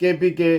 KPK,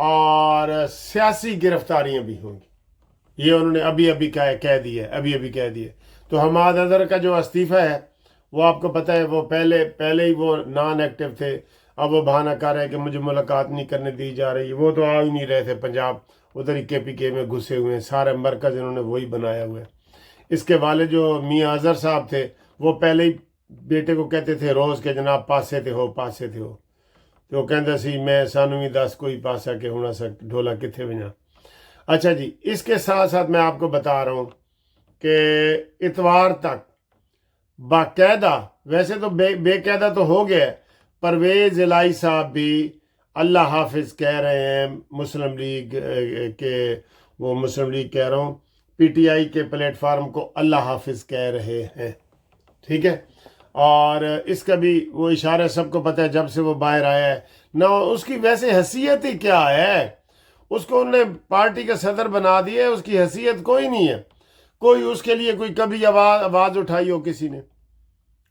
اور سیاسی گرفتاریاں بھی ہوں گی، یہ انہوں نے ابھی کہہ دیا ہے۔ تو حماد اظہر کا جو استعفیٰ ہے وہ آپ کو پتہ ہے، وہ پہلے ہی وہ نان ایکٹیو تھے، اب وہ بہانہ کر رہے ہیں کہ مجھے ملاقات نہیں کرنے دی جا رہی، وہ تو آ ہی نہیں رہے تھے پنجاب، ادھر ہی KPK میں گھسے ہوئے ہیں، سارے مرکز انہوں نے وہی بنایا ہوا ہے۔ اس کے والد جو میاں اظہر صاحب تھے وہ پہلے ہی بیٹے کو کہتے تھے روز کہ جناب پاسے تھے ہو تو وہ کہتے سی میں سانو بھی دس کوئی پاسا کہ ہونا سا ڈھولا کتنے بجا۔ اچھا جی، اس کے ساتھ ساتھ میں آپ کو بتا رہا ہوں کہ اتوار تک باقاعدہ، ویسے تو بے قاعدہ تو ہو گیا ہے، پرویز الہی صاحب بھی اللہ حافظ کہہ رہے ہیں مسلم لیگ کے، وہ مسلم لیگ کہہ رہا ہوں PTI کے پلیٹ فارم کو اللہ حافظ کہہ رہے ہیں، ٹھیک ہے۔ اور اس کا بھی وہ اشارہ سب کو پتہ ہے، جب سے وہ باہر آیا ہے نہ اس کی ویسے حیثیت ہی کیا ہے، اس کو انہوں نے پارٹی کا صدر بنا دیا ہے، اس کی حیثیت کوئی نہیں ہے، کوئی اس کے لیے کوئی کبھی آواز اٹھائی ہو کسی نے؟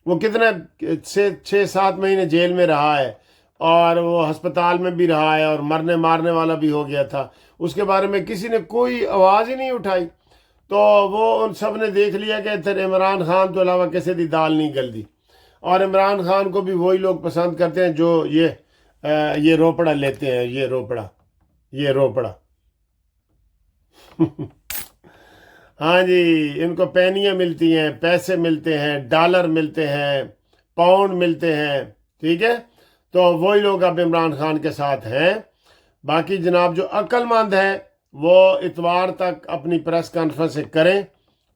وہ کتنے 6-7 مہینے جیل میں رہا ہے، اور وہ ہسپتال میں بھی رہا ہے، اور مارنے والا بھی ہو گیا تھا، اس کے بارے میں کسی نے کوئی آواز ہی نہیں اٹھائی۔ تو وہ ان سب نے دیکھ لیا کہ پھر عمران خان تو علاوہ کسی دی دال نہیں گلدی، اور عمران خان کو بھی وہی لوگ پسند کرتے ہیں جو یہ روپڑا لیتے ہیں، یہ روپڑا ہاں جی، ان کو پینیاں ملتی ہیں، پیسے ملتے ہیں، ڈالر ملتے ہیں، پاؤنڈ ملتے ہیں، ٹھیک ہے۔ تو وہی لوگ اب عمران خان کے ساتھ ہیں۔ باقی جناب جو عقل مند ہیں وہ اتوار تک اپنی پریس کانفرنس کریں،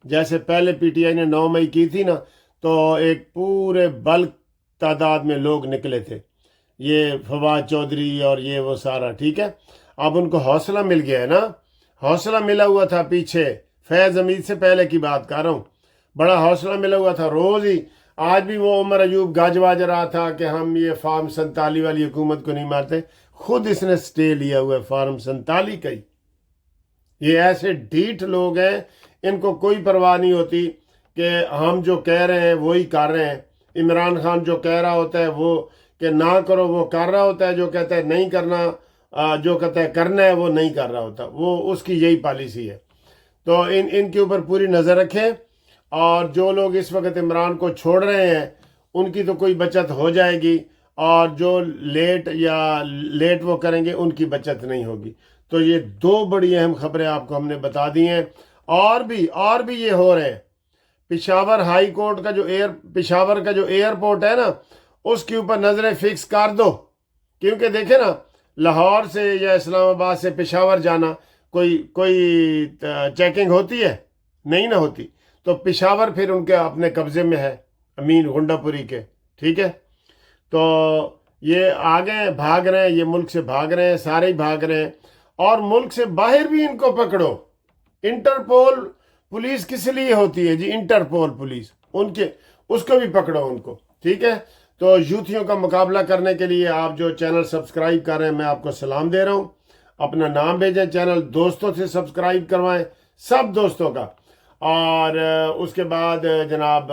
جیسے پہلے PTI نے 9 مئی کی تھی نا، تو ایک پورے بلک تعداد میں لوگ نکلے تھے، یہ فواد چودھری اور یہ وہ سارا، ٹھیک ہے۔ اب ان کو حوصلہ مل گیا ہے نا، حوصلہ ملا ہوا تھا پیچھے، فیض حمید سے پہلے کی بات کر رہا ہوں، بڑا حوصلہ ملا ہوا تھا، روز ہی آج بھی وہ عمر ایوب گاج واج رہا تھا کہ ہم یہ فارم 47 والی حکومت کو نہیں مارتے، خود اس نے سٹے لیا ہوا ہے فارم 47 کا ہی۔ یہ ایسے ڈھیٹ لوگ ہیں، ان کو کوئی پرواہ نہیں ہوتی کہ ہم جو کہہ رہے ہیں وہی کر رہے ہیں۔ عمران خان جو کہہ رہا ہوتا ہے وہ کہ نہ کرو وہ کر رہا ہوتا ہے، جو کہتا ہے نہیں کرنا، جو کہتا ہے کرنا ہے وہ نہیں کر رہا ہوتا، وہ اس کی یہی پالیسی ہے۔ تو ان کے اوپر پوری نظر رکھیں، اور جو لوگ اس وقت عمران کو چھوڑ رہے ہیں ان کی تو کوئی بچت ہو جائے گی، اور جو لیٹ وہ کریں گے ان کی بچت نہیں ہوگی۔ تو یہ 2 بڑی اہم خبریں آپ کو ہم نے بتا دی ہیں، اور بھی یہ ہو رہے ہیں۔ پشاور ہائی کورٹ کا پشاور کا جو ایئرپورٹ ہے نا، اس کے اوپر نظریں فکس کر دو، کیونکہ دیکھیں نا، لاہور سے یا اسلام آباد سے پشاور جانا کوئی چیکنگ ہوتی ہے؟ نہیں نہ ہوتی۔ تو پشاور پھر ان کے اپنے قبضے میں ہے، امین گنڈا پوری کے، ٹھیک ہے۔ تو یہ آگے بھاگ رہے ہیں، یہ ملک سے بھاگ رہے ہیں، سارے ہی بھاگ رہے ہیں، اور ملک سے باہر بھی ان کو پکڑو۔ انٹرپول پولیس کس لیے ہوتی ہے جی؟ انٹرپول پولیس، اس کو بھی پکڑو ان کو، ٹھیک ہے۔ تو یوتھیوں کا مقابلہ کرنے کے لیے آپ جو چینل سبسکرائب کر رہے ہیں، میں آپ کو سلام دے رہا ہوں، اپنا نام بھیجیں، چینل دوستوں سے سبسکرائب کروائیں، سب دوستوں کا۔ اور اس کے بعد جناب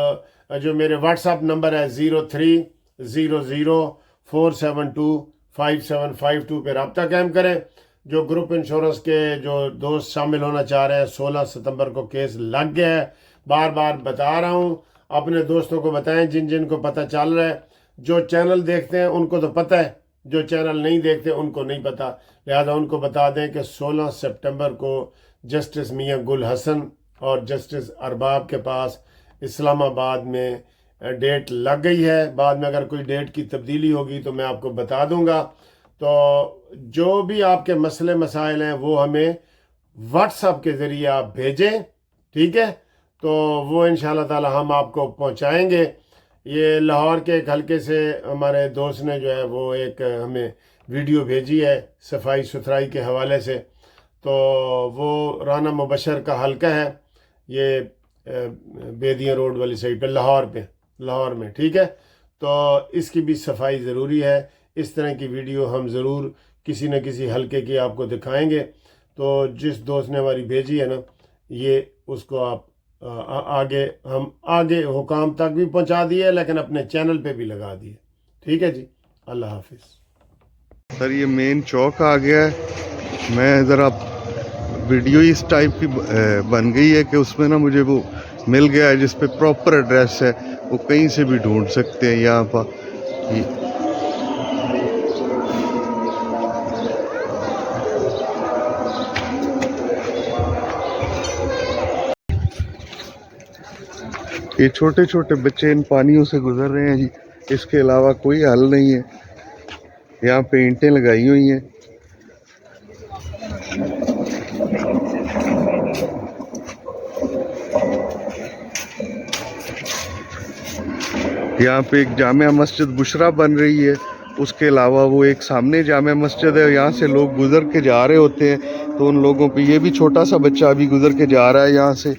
جو میرے واٹس ایپ نمبر ہے 030047257552 پہ رابطہ قائم کریں۔ جو گروپ انشورنس کے جو دوست شامل ہونا چاہ رہے ہیں، 16 ستمبر کو کیس لگ گیا ہے، بار بار بتا رہا ہوں، اپنے دوستوں کو بتائیں جن کو پتہ چل رہا ہے۔ جو چینل دیکھتے ہیں ان کو تو پتہ ہے، جو چینل نہیں دیکھتے ان کو نہیں پتہ، لہذا ان کو بتا دیں کہ 16 سپٹمبر کو جسٹس میاں گل حسن اور جسٹس ارباب کے پاس اسلام آباد میں ڈیٹ لگ گئی ہے۔ بعد میں اگر کوئی ڈیٹ کی تبدیلی ہوگی تو میں آپ کو بتا دوں گا۔ تو جو بھی آپ کے مسئلے مسائل ہیں وہ ہمیں واٹس ایپ کے ذریعے آپ بھیجیں، ٹھیک ہے، تو وہ انشاءاللہ تعالی ہم آپ کو پہنچائیں گے۔ یہ لاہور کے ایک حلقے سے ہمارے دوست نے جو ہے وہ ایک ہمیں ویڈیو بھیجی ہے صفائی ستھرائی کے حوالے سے، تو وہ رانا مبشر کا حلقہ ہے، یہ بیدیاں روڈ والی سائڈ پہ لاہور میں، ٹھیک ہے۔ تو اس کی بھی صفائی ضروری ہے، اس طرح کی ویڈیو ہم ضرور کسی نہ کسی حلقے کی آپ کو دکھائیں گے۔ تو جس دوست نے ہماری بھیجی ہے نا، یہ اس کو آپ آگے حکام تک بھی پہنچا دیے، لیکن اپنے چینل پہ بھی لگا دیے، ٹھیک ہے جی۔ اللہ حافظ۔ سر یہ مین چوک آ گیا ہے. میں ذرا ویڈیو اس ٹائپ کی بن گئی ہے کہ اس میں نا مجھے وہ مل گیا ہے جس پہ پراپر ایڈریس ہے. وہ کہیں سے بھی ڈھونڈ سکتے ہیں یہاں پر. یہ چھوٹے چھوٹے بچے ان پانیوں سے گزر رہے ہیں جی. اس کے علاوہ کوئی حل نہیں ہے. یہاں پہ اینٹیں لگائی ہوئی ہیں. یہاں پہ ایک جامع مسجد بشرا بن رہی ہے. اس کے علاوہ وہ ایک سامنے جامع مسجد ہے. یہاں سے لوگ گزر کے جا رہے ہوتے ہیں تو ان لوگوں پہ یہ بھی چھوٹا سا بچہ ابھی گزر کے جا رہا ہے یہاں سے.